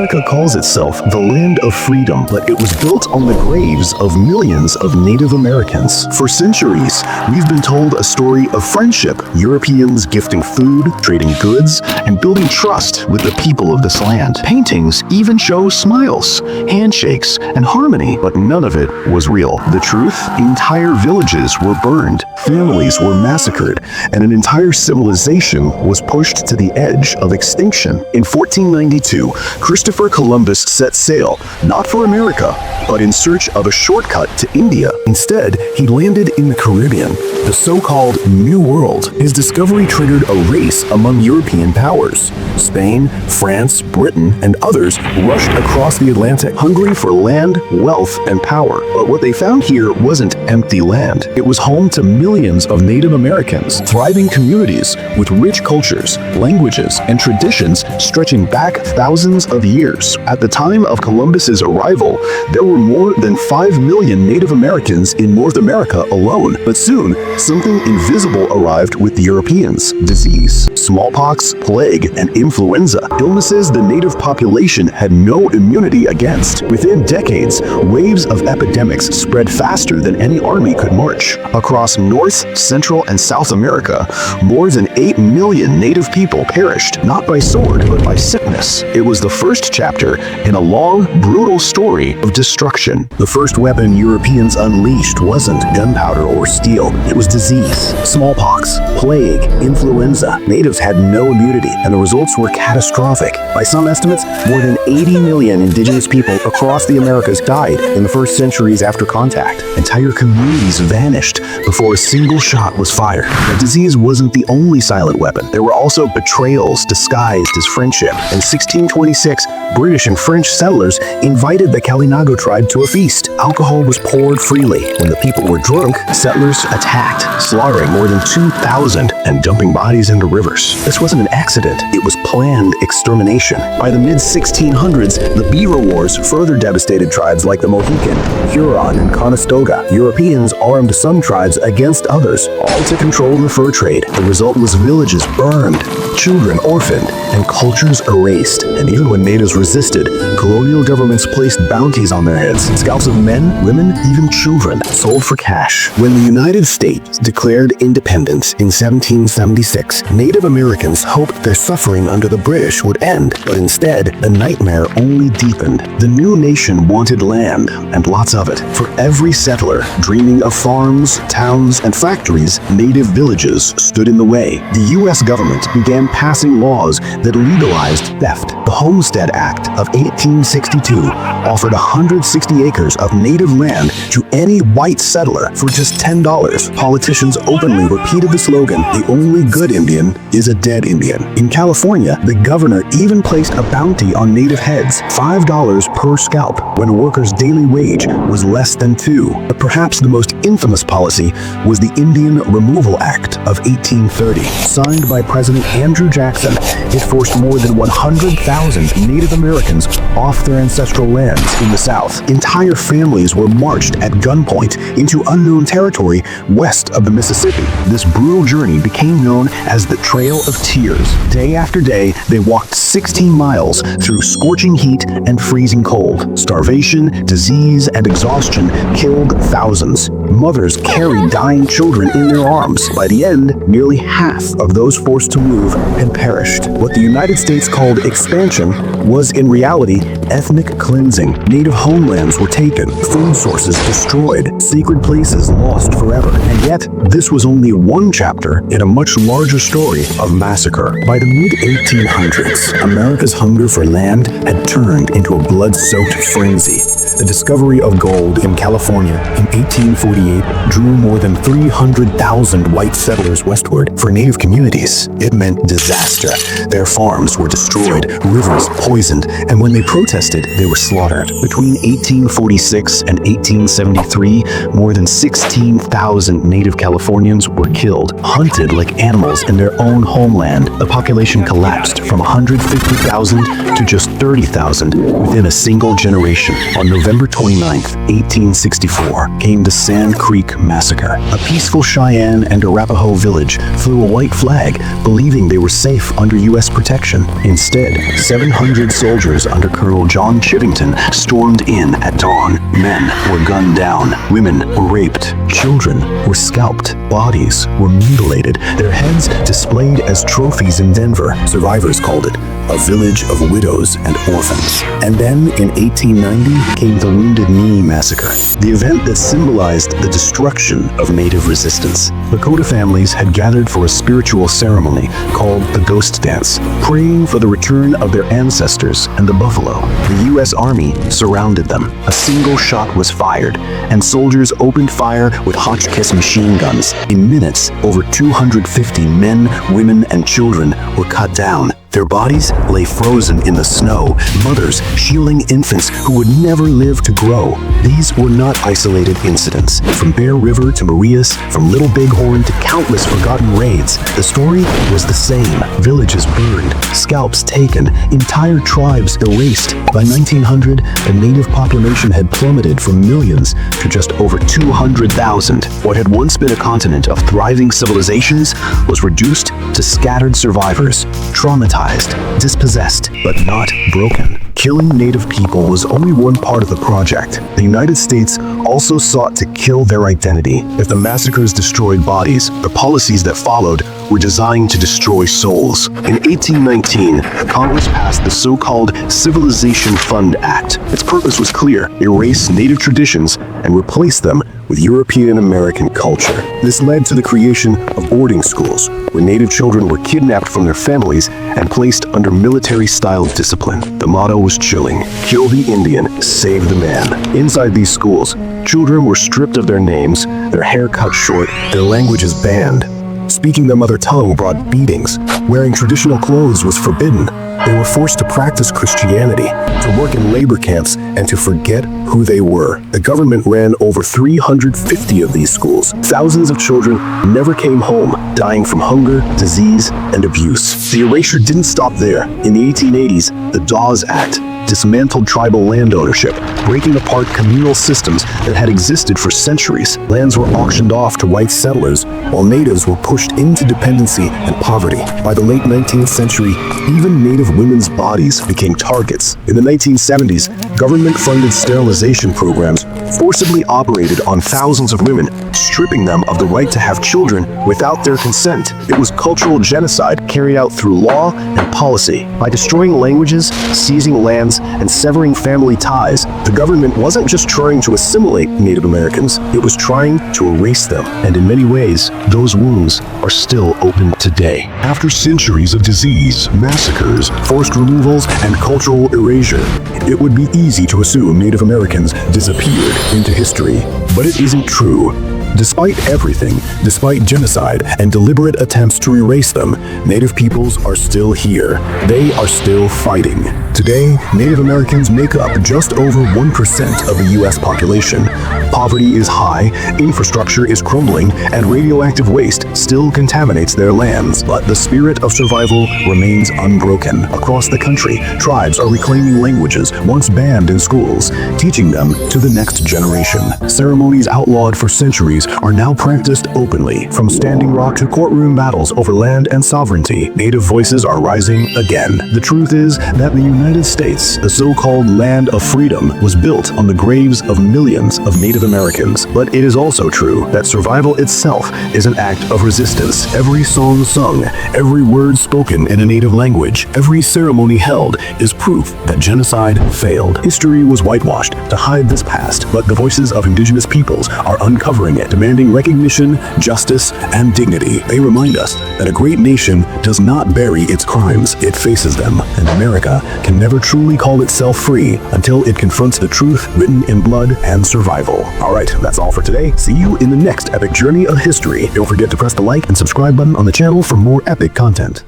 America calls itself the land of freedom, but it was built on the graves of millions of Native Americans. For centuries, we've been told a story of friendship, Europeans gifting food, trading goods, and building trust with the people of this land. Paintings even show smiles, handshakes, and harmony, but none of it was real. The truth? Entire villages were burned, families were massacred, and an entire civilization was pushed to the edge of extinction. In 1492, Christopher Columbus set sail, not for America, but in search of a shortcut to India. Instead, he landed in the Caribbean, the so-called New World. His discovery triggered a race among European powers. Spain, France, Britain, and others rushed across the Atlantic, hungry for land, wealth, and power. But what they found here wasn't empty land. It was home to millions of Native Americans, thriving communities with rich cultures, languages, and traditions stretching back thousands of years. At the time of Columbus's arrival, there were more than 5 million Native Americans in North America alone. But soon, something invisible arrived with the Europeans: disease, smallpox, plague, and influenza. Illnesses the native population had no immunity against. Within decades, waves of epidemics spread faster than any army could march. Across North, Central, and South America, more than 8 million native people perished, not by sword, but by sickness. It was the first chapter in a long, brutal story of destruction. The first weapon Europeans unleashed wasn't gunpowder or steel. It was disease, smallpox, plague, influenza. Natives had no immunity, and the results were catastrophic. By some estimates, more than 80 million indigenous people across the Americas died in the first centuries after contact. Entire communities vanished before a single shot was fired. But disease wasn't the only silent weapon. There were also betrayals disguised as friendship. In 1626, British and French settlers invited the Kalinago tribe to a feast. Alcohol was poured freely. When the people were drunk, settlers attacked, slaughtering more than 2,000 and dumping bodies into rivers. This wasn't an accident. It was planned extermination. By the mid-1600s, the Beaver Wars further devastated tribes like the Mohican, Huron, and Conestoga. Europeans armed some tribes against others, all to control the fur trade. The result was villages burned, children orphaned, and cultures erased. And even when natives resisted, colonial governments placed bounties on their heads. Scalps of men, women, even children sold for cash. When the United States declared independence in 1776, Native Americans hoped their suffering under the British would end, but instead, the nightmare only deepened. The new nation wanted land, and lots of it. For every settler dreaming of farms, towns, and factories, native villages stood in the way. The U.S. government began passing laws that legalized theft. The Homestead Act of 1862 offered 160 acres of native land to any white settler for just $10. Politicians openly repeated the slogan, "The only good Indian is a dead Indian." In California, the governor even placed a bounty on native heads, $5 per scalp, when a worker's daily wage was less than $2. But perhaps the most infamous policy was the Indian Removal Act of 1830. Signed by President Andrew Jackson, it forced more than 100,000 Native Americans off their ancestral lands in the South. Entire families were marched at gunpoint into unknown territory west of the Mississippi. This brutal journey became known as the Trail of Tears. Day after day, they walked 16 miles through scorching heat and freezing cold. Starvation, disease, and exhaustion killed thousands. Mothers carried dying children in their arms. By the end, nearly half of those forced to move had perished. What the United States called expansion was in reality ethnic cleansing. Native homelands were taken, food sources destroyed, sacred places lost forever. And yet, this was only one chapter in a much larger story of massacre. By the mid-1800s, America's hunger for land had turned into a blood-soaked frenzy. The discovery of gold in California in 1848 drew more than 300,000 white settlers westward. For Native communities, it meant disaster. Their farms were destroyed, rivers poisoned, and when they protested, they were slaughtered. Between 1846 and 1873, more than 16,000 Native Californians were killed, hunted like animals in their own homeland. The population collapsed from 150,000 to just 30,000 within a single generation. On November 29th, 1864, came the Sand Creek Massacre. A peaceful Cheyenne and Arapaho village flew a white flag, believing they were safe under U.S. protection. Instead, 700 soldiers under Colonel John Chivington stormed in at dawn. Men were gunned down, women were raped, children were scalped, bodies were mutilated, their heads displayed as trophies in Denver. Survivors called it a village of widows and orphans. And then, in 1890, came the Wounded Knee Massacre, the event that symbolized the destruction of Native resistance. Lakota families had gathered for a spiritual ceremony called the Ghost Dance, praying for the return of their ancestors and the buffalo. The U.S. Army surrounded them. A single shot was fired, and soldiers opened fire with Hotchkiss machine guns. In minutes, over 250 men, women, and children were cut down. Their bodies lay frozen in the snow, mothers shielding infants who would never live to grow. These were not isolated incidents. From Bear River to Marias, from Little Bighorn to countless forgotten raids, the story was the same. Villages burned, scalps taken, entire tribes erased. By 1900, the native population had plummeted from millions to just over 200,000. What had once been a continent of thriving civilizations was reduced to scattered survivors, traumatized, dispossessed, but not broken. Killing Native people was only one part of the project. The United States also sought to kill their identity. If the massacres destroyed bodies, the policies that followed were designed to destroy souls. In 1819, Congress passed the so-called Civilization Fund Act. Its purpose was clear: erase Native traditions and replace them with European American culture. This led to the creation of boarding schools, where Native children were kidnapped from their families and placed under military-style discipline. The motto was chilling: kill the Indian, save the man. Inside these schools, children were stripped of their names, their hair cut short, their languages banned. Speaking their mother tongue brought beatings. Wearing traditional clothes was forbidden. They were forced to practice Christianity, to work in labor camps, and to forget who they were. The government ran over 350 of these schools. Thousands of children never came home, dying from hunger, disease, and abuse. The erasure didn't stop there. In the 1880s, the Dawes Act dismantled tribal land ownership, breaking apart communal systems that had existed for centuries. Lands were auctioned off to white settlers, while natives were pushed into dependency and poverty. By the late 19th century, even Native women's bodies became targets. In the 1970s, government-funded sterilization programs forcibly operated on thousands of women, stripping them of the right to have children without their consent. It was cultural genocide carried out through law and policy. By destroying languages, seizing lands, and severing family ties, the government wasn't just trying to assimilate Native Americans, it was trying to erase them. And in many ways, those wounds are still open today. After centuries of disease, massacres, forced removals, and cultural erasure, it would be easy to assume Native Americans disappeared into history. But it isn't true. Despite everything, despite genocide and deliberate attempts to erase them, Native peoples are still here. They are still fighting. Today, Native Americans make up just over 1% of the U.S. population. Poverty is high, infrastructure is crumbling, and radioactive waste still contaminates their lands. But the spirit of survival remains unbroken. Across the country, tribes are reclaiming languages once banned in schools, teaching them to the next generation. Ceremonies outlawed for centuries are now practiced openly. From Standing Rock to courtroom battles over land and sovereignty, Native voices are rising again. The truth is that the United States, the so-called land of freedom, was built on the graves of millions of Native Americans. But it is also true that survival itself is an act of resistance. Every song sung, every word spoken in a Native language, every ceremony held is proof that genocide failed. History was whitewashed to hide this past, but the voices of Indigenous peoples are uncovering it, demanding recognition, justice, and dignity. They remind us that a great nation does not bury its crimes, it faces them, and America can never truly call itself free until it confronts the truth written in blood and survival. Alright, that's all for today. See you in the next epic journey of history. Don't forget to press the like and subscribe button on the channel for more epic content.